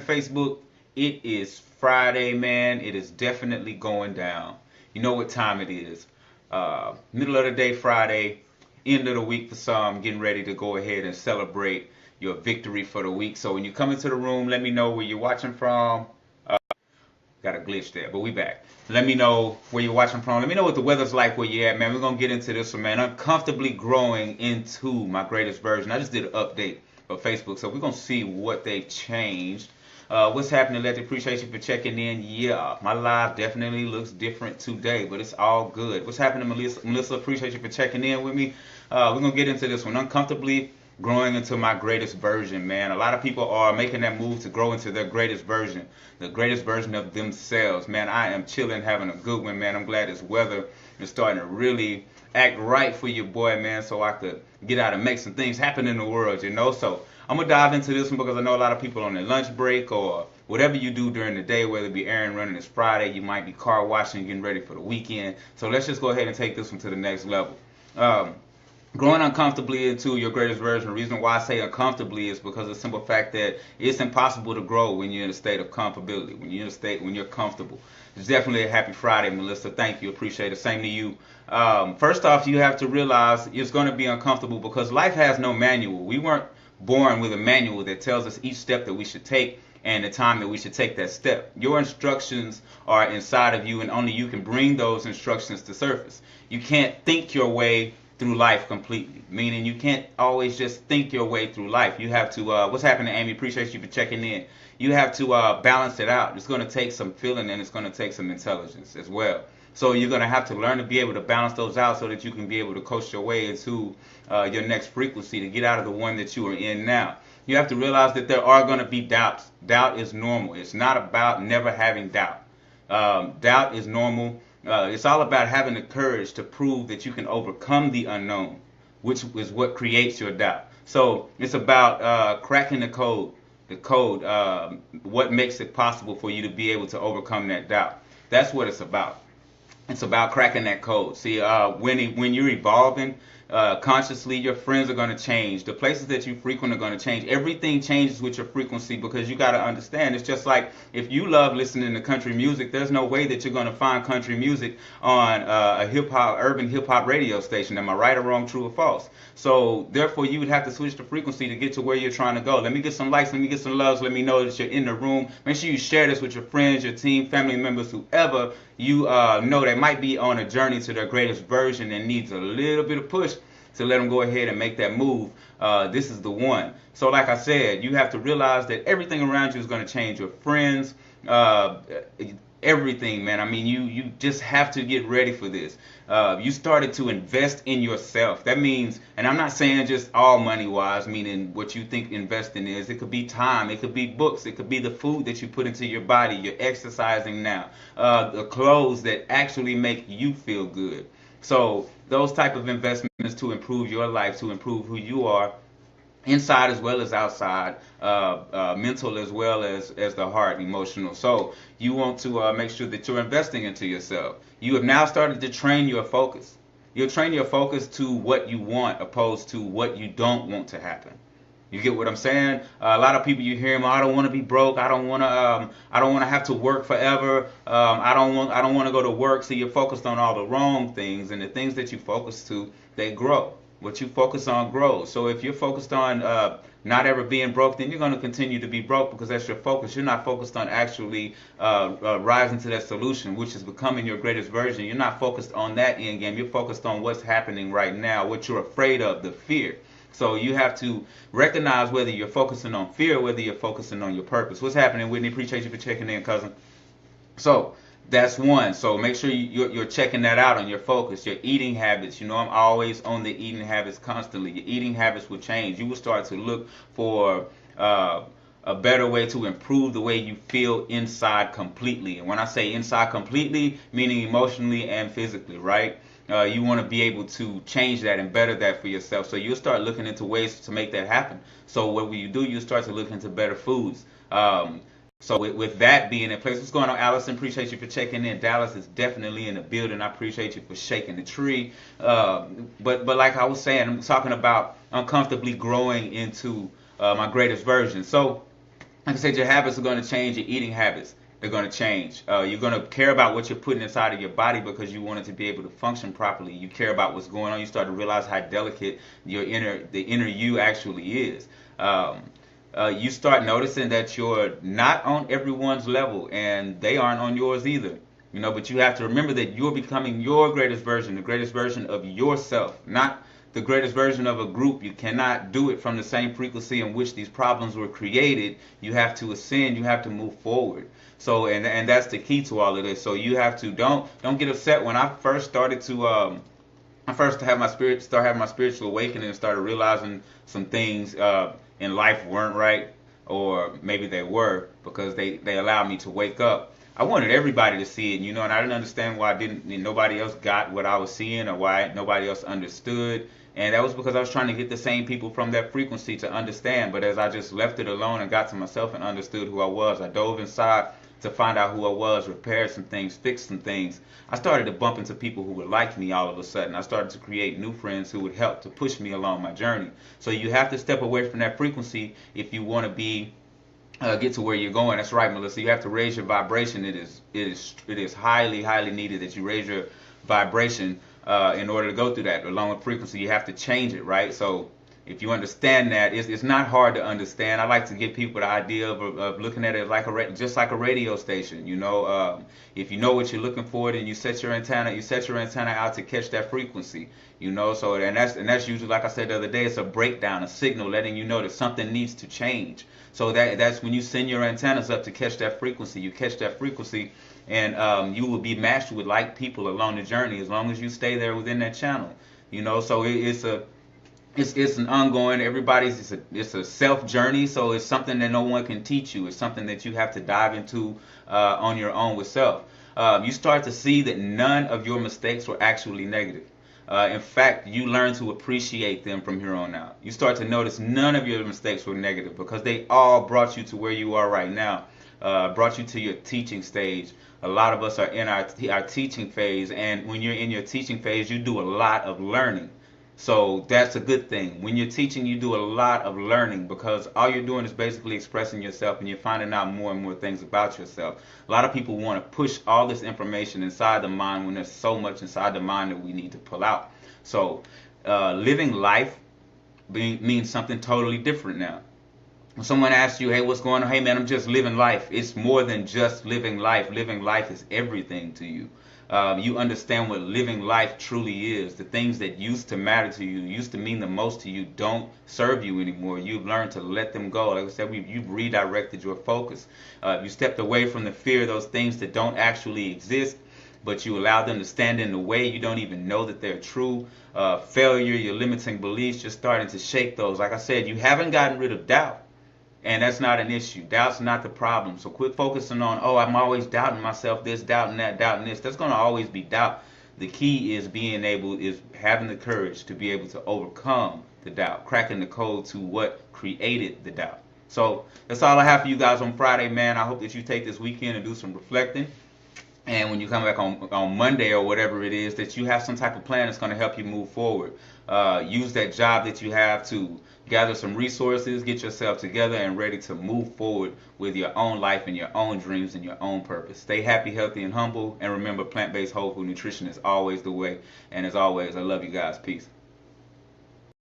Facebook, it is Friday, man. It is definitely going down. You know what time it is. Middle of the day Friday, end of the week for some, getting ready to go ahead and celebrate your victory for the week. So when you come into the room, let me know where you're watching from. Got a glitch there, but we back. Let me know where you're watching from. Let me know what the weather's like where you're at, man. We're going to get into this one, man. Uncomfortably growing into my greatest version. I just did an update of Facebook, so we're going to see what they've changed. What's happening, Letty? Appreciate you for checking in. Yeah, my live definitely looks different today, but it's all good. What's happening, Melissa? Melissa, appreciate you for checking in with me. We're going to get into this one. Uncomfortably growing into my greatest version, man. A lot of people are making that move to grow into their greatest version, the greatest version of themselves, man. I am chilling, having a good one, man. I'm glad this weather is starting to really act right for your boy, man, so I could get out and make some things happen in the world, you know. So I'm gonna dive into this one because I know a lot of people on their lunch break or whatever you do during the day, whether it be errand running, it's Friday, you might be car washing, getting ready for the weekend. So let's just go ahead and take this one to the next level. Growing uncomfortably into your greatest version. The reason why I say uncomfortably is because of the simple fact that it's impossible to grow when you're in a state of comfortability, when you're comfortable. It's definitely a happy Friday, Melissa. Thank you. Appreciate it. Same to you. First off, you have to realize it's going to be uncomfortable because life has no manual. We weren't born with a manual that tells us each step that we should take and the time that we should take that step. Your instructions are inside of you, and only you can bring those instructions to surface. You can't think your way through life completely, meaning you can't always just think your way through life. You have to, what's happening, Amy? Appreciate you for checking in. You have to balance it out. It's going to take some feeling and it's going to take some intelligence as well. So you're going to have to learn to be able to balance those out so that you can be able to coach your way into your next frequency to get out of the one that you are in now. You have to realize that there are going to be doubts. Doubt is normal. It's not about never having doubt. Doubt is normal. It's all about having the courage to prove that you can overcome the unknown, which is what creates your doubt. So it's about cracking the code, what makes it possible for you to be able to overcome that doubt. That's what it's about. It's about cracking that code. See, when you're evolving consciously, your friends are going to change. The places that you frequent are going to change. Everything changes with your frequency because you got to understand. It's just like if you love listening to country music, there's no way that you're going to find country music on a urban hip hop radio station. Am I right or wrong, true or false? So therefore, you would have to switch the frequency to get to where you're trying to go. Let me get some likes. Let me get some loves. Let me know that you're in the room. Make sure you share this with your friends, your team, family members, whoever you know that might be on a journey to their greatest version and needs a little bit of push to let them go ahead and make that move. This is the one. So like I said, you have to realize that everything around you is going to change. Your friends, everything, man. I mean, you just have to get ready for this. You started to invest in yourself. That means, and I'm not saying just all money wise, meaning what you think investing is. It could be time, it could be books, it could be the food that you put into your body. You're exercising now, the clothes that actually make you feel good. So those type of investments to improve your life, to improve who you are, inside as well as outside, mental as well as the heart, emotional. So you want to make sure that you're investing into yourself. You have now started to train your focus. You'll train your focus to what you want opposed to what you don't want to happen. You get what I'm saying? A lot of people, you hear them, I don't want to be broke. I don't want to. I don't want to have to work forever. I don't want to go to work. So you're focused on all the wrong things, and the things that you focus to, they grow. What you focus on grows. So if you're focused on not ever being broke, then you're going to continue to be broke because that's your focus. You're not focused on actually rising to that solution, which is becoming your greatest version. You're not focused on that end game. You're focused on what's happening right now, what you're afraid of, the fear. So you have to recognize whether you're focusing on fear or whether you're focusing on your purpose. What's happening, Whitney? Appreciate you for checking in, cousin. So that's one. So make sure you're checking that out on your focus, your eating habits. You know, I'm always on the eating habits constantly. Your eating habits will change. You will start to look for a better way to improve the way you feel inside completely. And when I say inside completely, meaning emotionally and physically, right? You want to be able to change that and better that for yourself. So you'll start looking into ways to make that happen. So what will you do? You start to look into better foods. So with that being in place, what's going on, Allison? Appreciate you for checking in. Dallas is definitely in the building. I appreciate you for shaking the tree. But like I was saying, I'm talking about uncomfortably growing into my greatest version. So like I said, your habits are going to change. Your eating habits, they're going to change. You're going to care about what you're putting inside of your body because you want it to be able to function properly. You care about what's going on. You start to realize how delicate the inner you actually is. You start noticing that you're not on everyone's level, and they aren't on yours either. But you have to remember that you're becoming your greatest version, the greatest version of yourself, not the greatest version of a group. You cannot do it from the same frequency in which these problems were created. You have to ascend. You have to move forward. So, and that's the key to all of this. So you have to don't get upset. When I first started to I first had my start having my spiritual awakening and started realizing some things in life weren't right, or maybe they were, because they allowed me to wake up. I wanted everybody to see it, and I didn't understand why nobody else got what I was seeing, or why nobody else understood. And that was because I was trying to get the same people from that frequency to understand. But as I just left it alone and got to myself and understood who I was, I dove inside to find out who I was, repaired some things, fixed some things. I started to bump into people who would like me all of a sudden. I started to create new friends who would help to push me along my journey. So you have to step away from that frequency if you want to get to where you're going. That's right, Melissa. You have to raise your vibration. It is highly needed that you raise your vibration in order to go through that. Along with frequency, you have to change it, right? So if you understand that, it's not hard to understand. I like to give people the idea of looking at it like just like a radio station. If you know what you're looking for, then you set your antenna out to catch that frequency. So and that's usually, like I said the other day, it's a breakdown, a signal letting you know that something needs to change. So that's when you send your antennas up to catch that frequency. You catch that frequency, and you will be matched with like people along the journey as long as you stay there within that channel. So it's an ongoing. It's a self journey. So it's something that no one can teach you. It's something that you have to dive into on your own with self. You start to see that none of your mistakes were actually negative. In fact, you learn to appreciate them from here on out. You start to notice none of your mistakes were negative because they all brought you to where you are right now, brought you to your teaching stage. A lot of us are in our teaching phase, and when you're in your teaching phase, you do a lot of learning. So that's a good thing. When you're teaching, you do a lot of learning because all you're doing is basically expressing yourself, and you're finding out more and more things about yourself. A lot of people want to push all this information inside the mind when there's so much inside the mind that we need to pull out. So living life means something totally different now. When someone asks you, hey, what's going on? Hey, man, I'm just living life. It's more than just living life. Living life is everything to you. You understand what living life truly is. The things that used to matter to you, used to mean the most to you, don't serve you anymore. You've learned to let them go. Like I said, you've redirected your focus. You stepped away from the fear of those things that don't actually exist, but you allow them to stand in the way. You don't even know that they're true. Failure, your limiting beliefs, just starting to shake those. Like I said, you haven't gotten rid of doubt. And that's not an issue. Doubt's not the problem. So quit focusing on, I'm always doubting myself, this, doubting that, doubting this. That's going to always be doubt. The key is having the courage to be able to overcome the doubt, cracking the code to what created the doubt. So that's all I have for you guys on Friday, man. I hope that you take this weekend and do some reflecting. And when you come back on Monday or whatever it is, that you have some type of plan that's going to help you move forward. Use that job that you have to gather some resources, get yourself together, and ready to move forward with your own life and your own dreams and your own purpose. Stay happy, healthy, and humble. And remember, plant-based whole food nutrition is always the way. And as always, I love you guys. Peace.